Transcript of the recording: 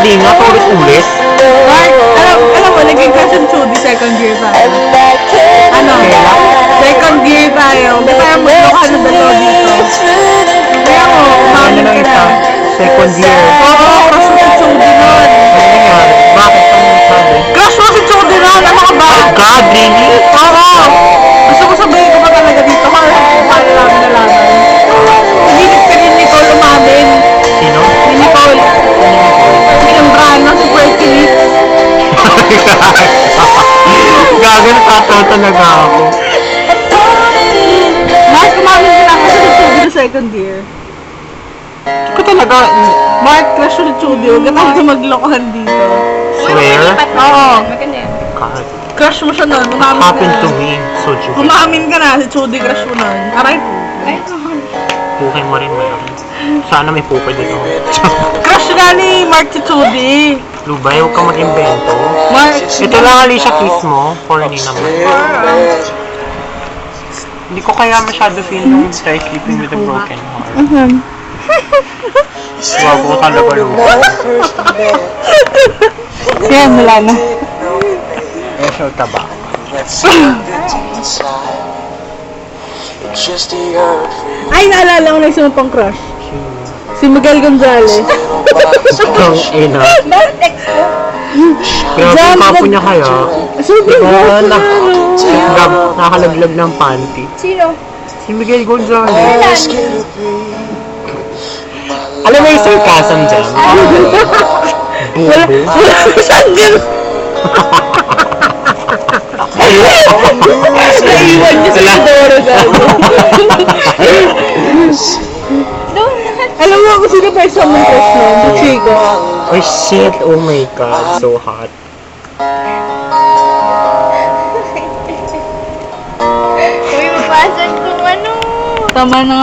Hindi nga, ulit-ulit. Mark, alam mo, naging crush ang Chudi, second year tayo. Ano? Second year tayo. Di ba yung magloka na dalawa dito? Kaya mo, umamin ka na. Second year. Oo, crush mo si Chudi nun. Ano nangyari? Bakit? Ano sabi? Crush mo si Chudi nun! Ano ka ba? Oh God, really? Oo! Gusto ko sabihin ko ba talaga dito? Paano namin nalaman? Hindi ka rin Nicole umamin. Sino? Ni Nicole. Pinambrano si Berkeley. Gago, natatawa talaga ako. Mark, umamin ka na kasi si Chudi na second year. Ko talaga, Mark, crush mo si Chudi. Huwag ka tayo maglokohan dito. swear? Oo. Maganda yan. God, Crush mo siya nun. Umamin ka happened na. to me. So, Judy. Umamin ka na. Si Chudi crush mo nun. Aray po. Ay, Pukay mo rin, mayroon. Sana may pukay dito. Crush nga ni Mark si Chudi. Lubay, huwag kang mag-invento. Mark. Ito lang, Alicia, kiss mo. Corny naman. Hindi ko kaya masyado feel nung try sleeping with a broken heart. Wag ko talaga lupa. Yan, wala na. Eh, so taba. Ay, naalala ko na yung sunod pang crush. Si Miguel Gonzalez. Ang ina. bakit text ko? Grabe yung kapo niya kaya. Super Diba, crush na. nakalaglag ng panty. Sino? Si Miguel Gonzalez. Alam mo yung sarcasm dyan? Wala siyang din. Naiwan niya si Doro dahil. Alam mo kung sino pa isang mong crush nun? Si Chico. Oh shit, oh my god, so hot. Uy, mabasag kung ano. Tama na nga.